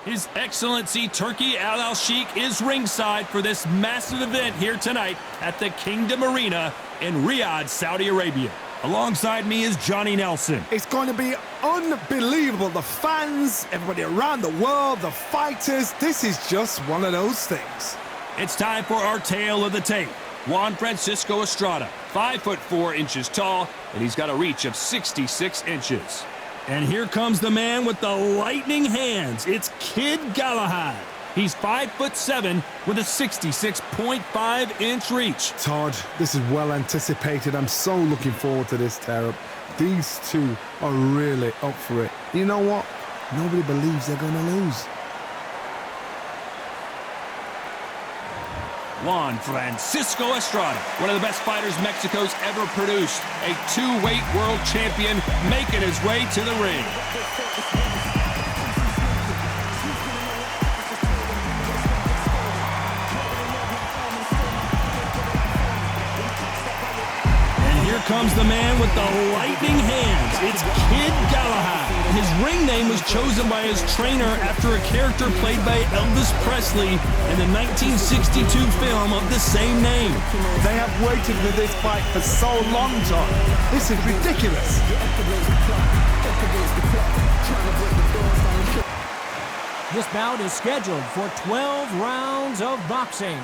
His Excellency Turki Al-Sheikh is ringside for this massive event here tonight at the Kingdom Arena in Riyadh, Saudi Arabia. Alongside me is Johnny Nelson. It's going to be unbelievable. The fans, everybody around the world, the fighters. This is just one of those things. It's time for our tale of the tape. Juan Francisco Estrada, 5'4" tall, and he's got a reach of 66 inches. And here comes the man with the lightning hands. It's Kid Galahad. He's 5'7" with a 66.5-inch reach. Todd, this is well anticipated. I'm so looking forward to this tear-up. These two are really up for it. You know what? Nobody believes they're going to lose. Juan Francisco Estrada, one of the best fighters Mexico's ever produced. A two-weight world champion making his way to the ring. Here comes the man with the lightning hands. It's Kid Galahad. His ring name was chosen by his trainer after a character played by Elvis Presley in the 1962 film of the same name. They have waited for this fight for so long, John. This is ridiculous. This bout is scheduled for 12 rounds of boxing.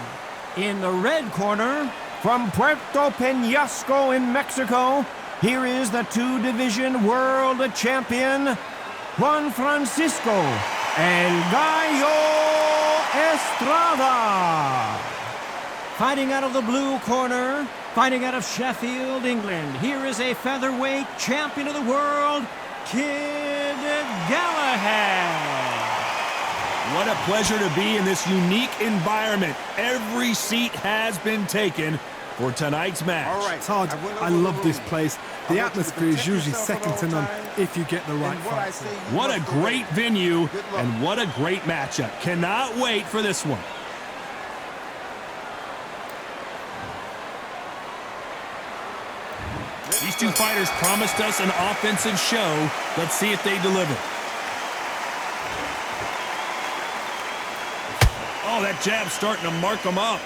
In the red corner, from Puerto Peñasco in Mexico, here is the two-division world champion, Juan Francisco El Gallo Estrada. Fighting out of the blue corner, fighting out of Sheffield, England, here is a featherweight champion of the world, Kid Galahad. What a pleasure to be in this unique environment. Every seat has been taken for tonight's match. All right, Todd, I love this place. The atmosphere is usually second to none if you get the right fight. What a great venue and what a great matchup. Cannot wait for this one. These two fighters promised us an offensive show. Let's see if they deliver. Oh, that jab's starting to mark them up.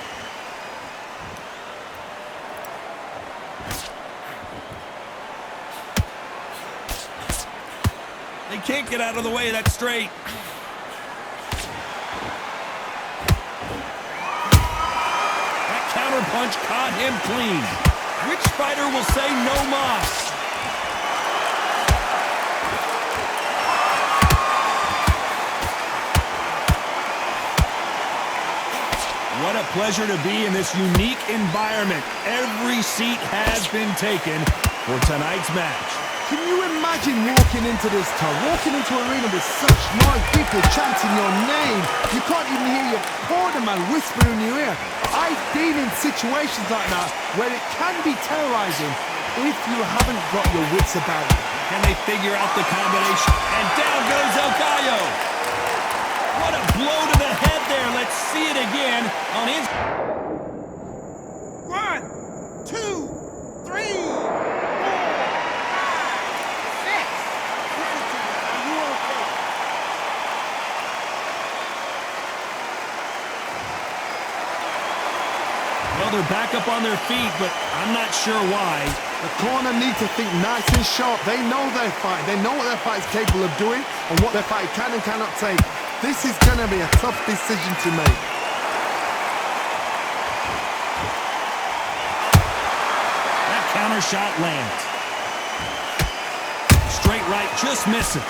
They can't get out of the way of that straight. That counter punch caught him clean. Which fighter will say no mas? What a pleasure to be in this unique environment. Every seat has been taken for tonight's match. Can you imagine walking into this town, walking into an arena with such noise, people chanting your name? You can't even hear your corner man whisper in your ear. I've been in situations like that where it can be terrorizing if you haven't got your wits about you. Can they figure out the combination? And down goes El Gallo. What a blow to the head there. Let's see it again on his... 1, 2, 3, 4, 5, 6. Are you okay? Well, they're back up on their feet, but I'm not sure why. The corner need to think nice and sharp. They know their fight. They know what their fight is capable of doing and what their fight can and cannot take. This is going to be a tough decision to make. That counter shot lands. Straight right just misses.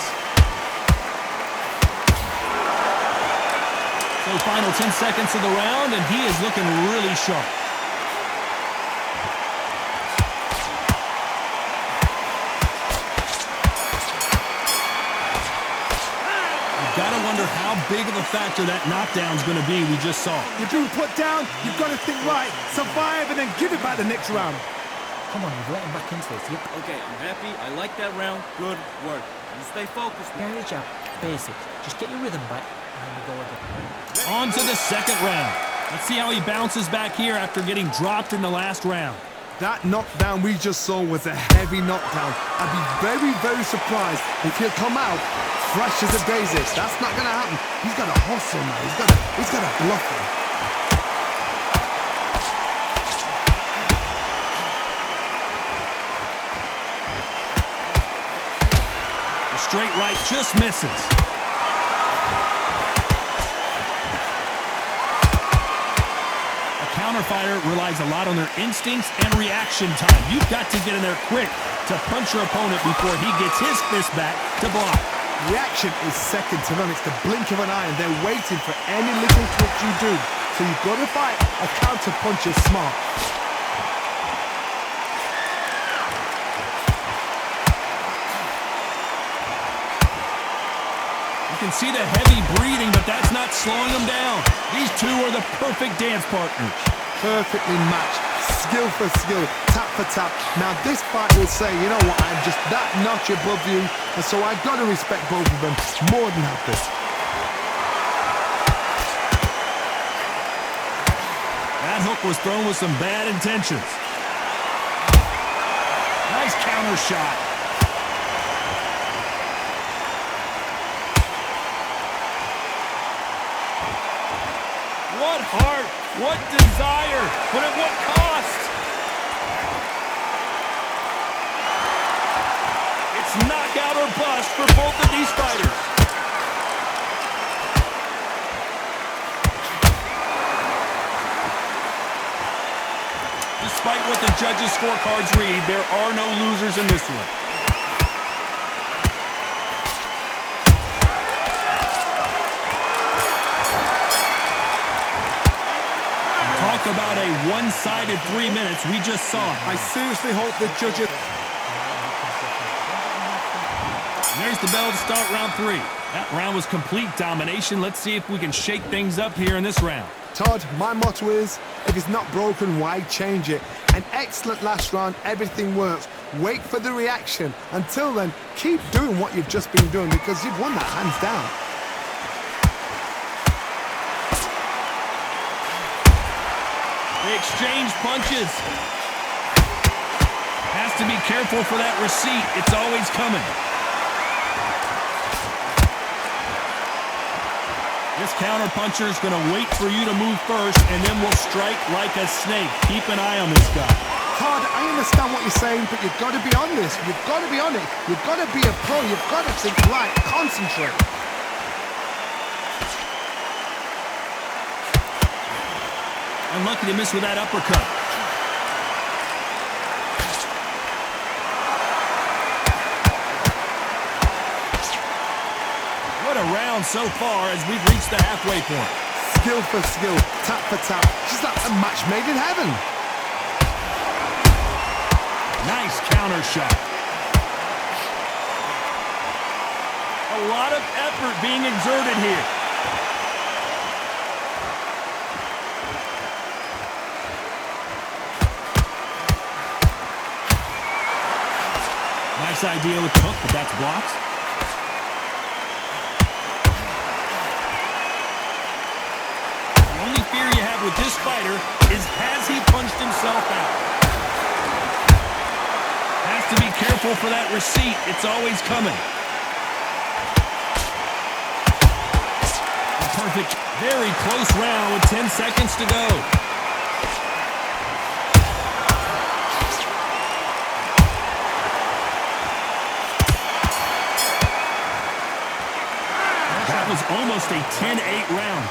So final 10 seconds of the round, and he is looking really sharp. Gotta wonder how big of a factor that knockdown's gonna be we just saw. You've been put down, you've got to think right, survive, and then give it back the next round. Come on, you've let him back into this. Yep. Okay, I'm happy. I like that round. Good work. You stay focused. Carry your jab. Basic. Just get your rhythm back, and we go again. On to the second round. Let's see how he bounces back here after getting dropped in the last round. That knockdown we just saw was a heavy knockdown. I'd be very, very surprised if he'll come out fresh as a daisy. That's not going to happen. He's got got to hustle now. He's got to bluff him. The straight right just misses. A counterfighter relies a lot on their instincts and reaction time. You've got to get in there quick to punch your opponent before he gets his fist back to block. Reaction is second to none. It's the blink of an eye, and they're waiting for any little twitch you do. So you've got to fight a counter puncher smart. You can see the heavy breathing, but that's not slowing them down. These two are the perfect dance partners. Perfectly matched, skill for skill, tap for tap. Now this fight will say, you know what, I'm just that notch above you, and so I've got to respect both of them more than happy. That hook was thrown with some bad intentions. Nice counter shot. What heart, what desire, but at what cost? It's knockout or bust for both of these fighters. Despite what the judges' scorecards read, there are no losers in this one. Talk about a one-sided 3 minutes. We just saw it. I seriously hope the judges... There's the bell to start round 3. That round was complete domination. Let's see if we can shake things up here in this round. Todd, my motto is, if it's not broken, why change it? An excellent last round, everything works. Wait for the reaction. Until then, keep doing what you've just been doing because you've won that hands down. They exchange punches. Has to be careful for that receipt. It's always coming. This counterpuncher is going to wait for you to move first, and then will strike like a snake. Keep an eye on this guy. Todd, I understand what you're saying, but you've got to be on this. You've got to be on it. You've got to be a pro. You've got to think right. Concentrate. Unlucky to miss with that uppercut. What a round so far as we've reached the halfway point. Skill for skill, tap for tap. Just like a match made in heaven. Nice counter shot. A lot of effort being exerted here. Nice idea with the hook, but that's blocked. The only fear you have with this fighter is, has he punched himself out? Has to be careful for that receipt. It's always coming. A perfect, very close round with 10 seconds to go. That was almost a 10-8 round.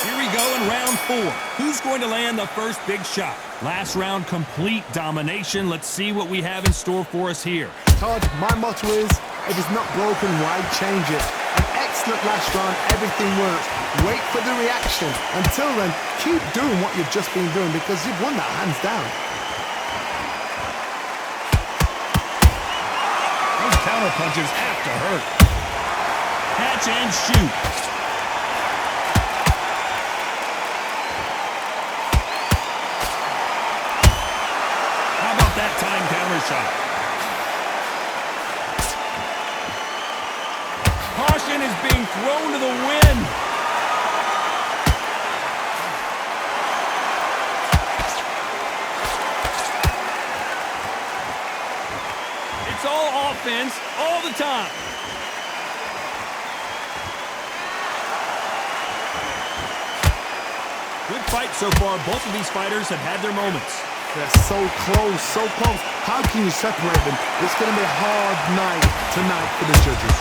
Here we go in round 4. Who's going to land the first big shot? Last round, complete domination. Let's see what we have in store for us here. Todd, my motto is, if it's not broken, why change it? An excellent last round, everything works. Wait for the reaction. Until then, keep doing what you've just been doing because you've won that hands down. Those counter punches have to hurt. Catch and shoot. How about that time counter shot? Caution is being thrown to the wind. It's all offense all the time. fight so far, both of these fighters have had their moments. They're so close, so close. How can you separate them? It's going to be a hard night tonight for the judges.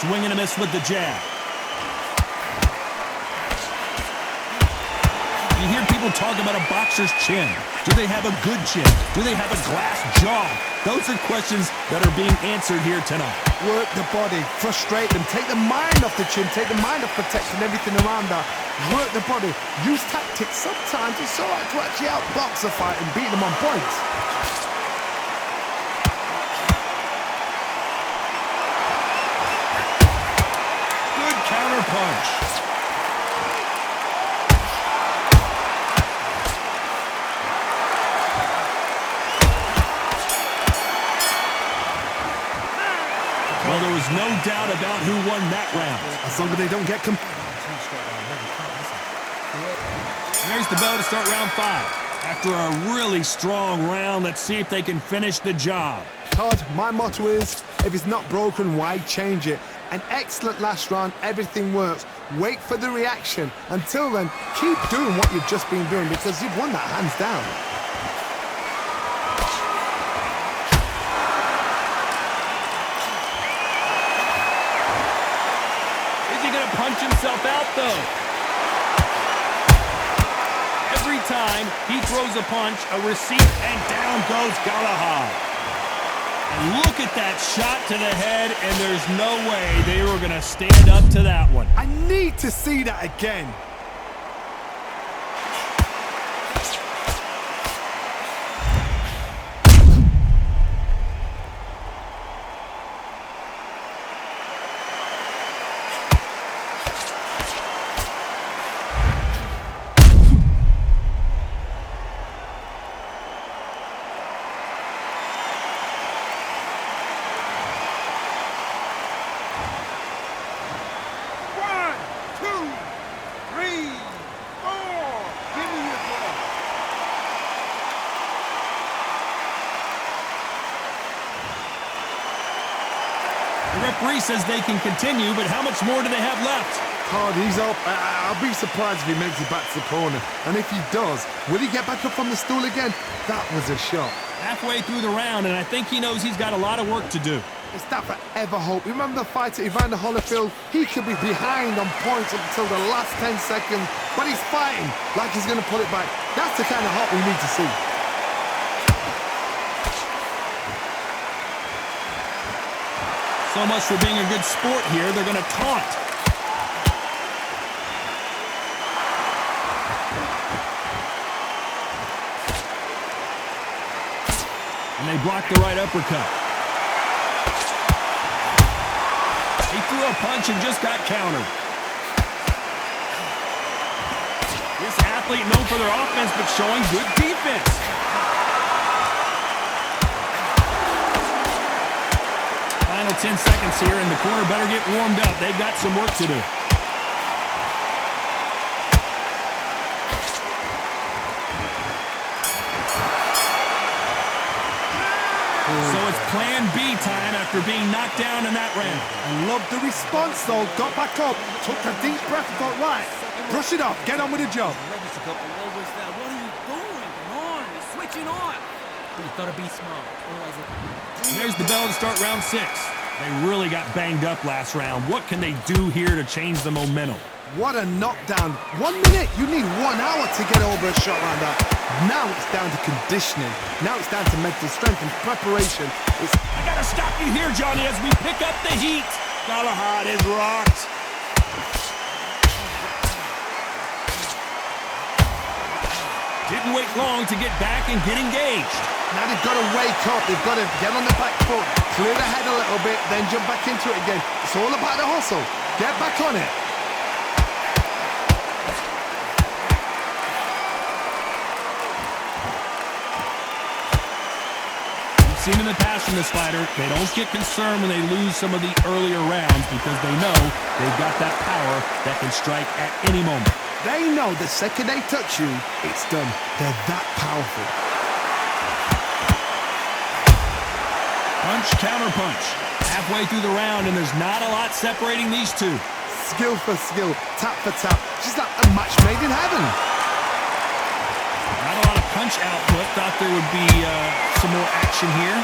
Swing and a miss with the jab. You hear people talk about a boxer's chin. Do they have a good chin? Do they have a glass jaw? Those are questions that are being answered here tonight. Work the body, frustrate them, take the mind off the chin, take the mind off protecting everything around that. Work the body, use tactics. Sometimes it's all right to actually outbox a fight and beat them on points. Good counter punch. Well, there was no doubt about who won that round. As long as they don't get There's the bell to start round 5. After a really strong round, let's see if they can finish the job. Todd, my motto is, if it's not broken, why change it? An excellent last round, everything works. Wait for the reaction. Until then, keep doing what you've just been doing because you've won that hands down. Punch himself out, though. Every time he throws a punch, a receipt, and down goes Galahad. And look at that shot to the head, and there's no way they were going to stand up to that one. I need to see that again. The referee says they can continue, but how much more do they have left? Todd, he's up. I'll be surprised if he makes it back to the corner. And if he does, will he get back up from the stool again? That was a shot. Halfway through the round, and I think he knows he's got a lot of work to do. It's that forever hope. Remember the fight at Evander Holyfield? He could be behind on points up until the last 10 seconds, but he's fighting like he's going to pull it back. That's the kind of hope we need to see. So much for being a good sport here, they're going to taunt. And they block the right uppercut. He threw a punch and just got countered. This athlete known for their offense, but showing good defense. Final 10 seconds here, and the corner better get warmed up. They've got some work to do. So it's plan B time after being knocked down in that round. I love the response, though. Got back up, took a deep breath, and thought, right, brush it off, get on with the job. What are you doing? Come on, you're switching on. You gotta be smart. There's the bell to start round 6. They really got banged up last round. What can they do here to change the momentum? What a knockdown. 1 minute, you need 1 hour to get over a shot like that. Now it's down to conditioning. Now it's down to mental strength and preparation. I gotta stop you here, Johnny, as we pick up the heat. Galahad is rocked. Didn't wait long to get back and get engaged. Now they've got to wake up. They've got to get on the back foot, clear the head a little bit, then jump back into it again. It's all about the hustle. Get back on it. Seen in the past from this fighter, they don't get concerned when they lose some of the earlier rounds because they know they've got that power that can strike at any moment. They know the second they touch you, it's done. They're that powerful. Punch, counter punch. Halfway through the round, and there's not a lot separating these two. Skill for skill, tap for tap. She's like a match made in heaven. Not a lot of punch output. Thought there would be some more action here.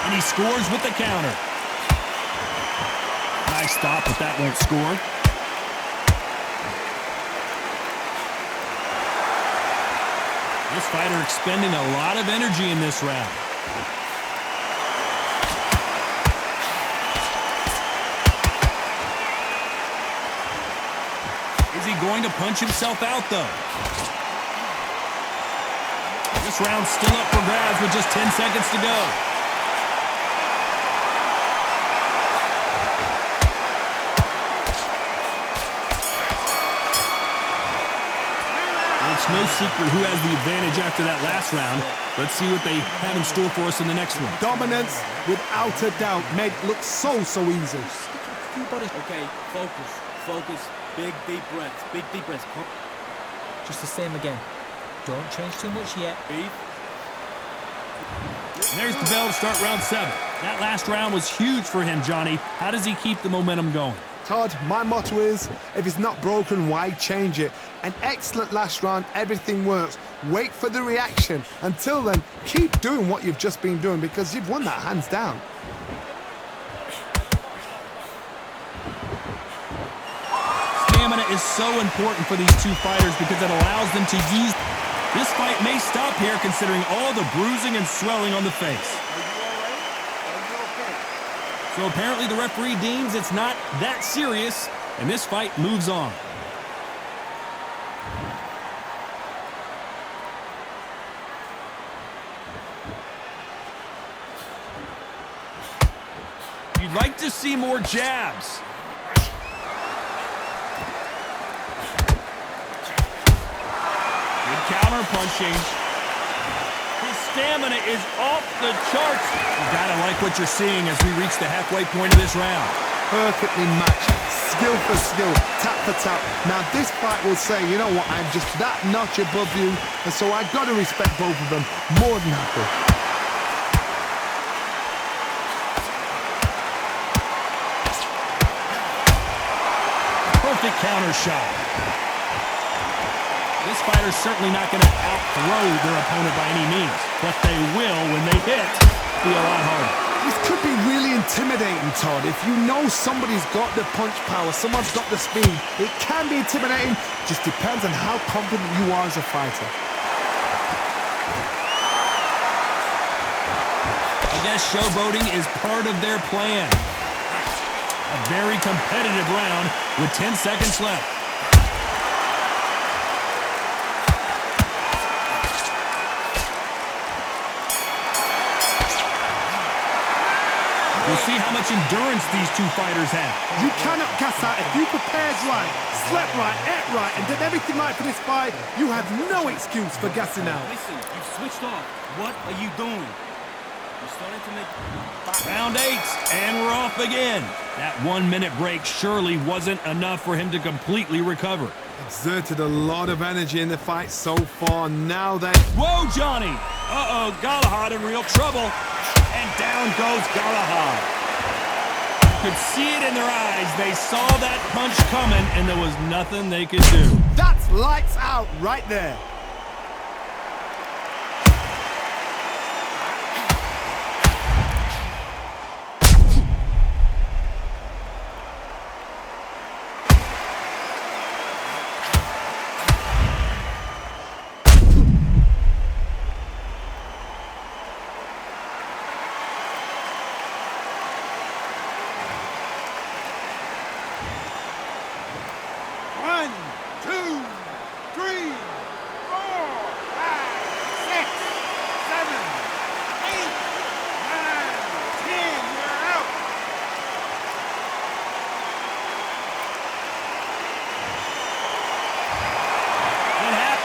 And he scores with the counter. Nice stop, but that won't score. This fighter expending a lot of energy in this round. Is he going to punch himself out, though? This round's still up for grabs with just 10 seconds to go. It's no secret who has the advantage after that last round. Let's see what they have in store for us in the next one. Dominance, without a doubt, made it look so easy. Okay, focus. Big deep breaths. Just the same again. Don't change too much yet. Beef. And there's the bell to start round 7. That last round was huge for him, Johnny. How does he keep the momentum going? Todd, my motto is, if it's not broken, why change it? An excellent last round, everything works. Wait for the reaction. Until then, keep doing what you've just been doing because you've won that hands down. Stamina is so important for these two fighters because it allows them to use... This fight may stop here considering all the bruising and swelling on the face. So apparently the referee deems it's not that serious, and this fight moves on. You'd like to see more jabs. Good counter punching. His stamina is off the charts. You gotta like what you're seeing as we reach the halfway point of this round. Perfectly matched, skill for skill, tap for tap. Now this fight will say, you know what, I'm just that notch above you, and so I gotta respect both of them. More than happy. Perfect counter shot. This fighter's certainly not going to outthrow their opponent by any means, but they will, when they hit, be a lot harder. This could be really intimidating, Todd. If you know somebody's got the punch power, someone's got the speed, it can be intimidating. Just depends on how confident you are as a fighter. I guess showboating is part of their plan. A very competitive round with 10 seconds left. We'll see how much endurance these two fighters have. You cannot gas out. If you prepared right, slept right, ate right, and did everything right for this fight, you have no excuse for gassing out. Listen, you've switched off. What are you doing? You're starting to make... Round 8, and we're off again. That 1 minute break surely wasn't enough for him to completely recover. Exerted a lot of energy in the fight so far. Now they... Whoa, Johnny! Uh-oh, Galahad in real trouble. And down goes Galahad. You could see it in their eyes. They saw that punch coming, and there was nothing they could do. That's lights out right there.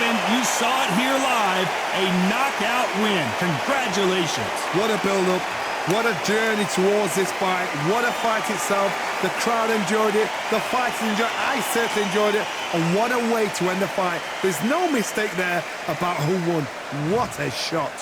You saw it here live, a knockout win. Congratulations. What a build-up. What a journey towards this fight. What a fight itself. The crowd enjoyed it. The fighters enjoyed it. I certainly enjoyed it. And what a way to end the fight. There's no mistake there about who won. What a shot.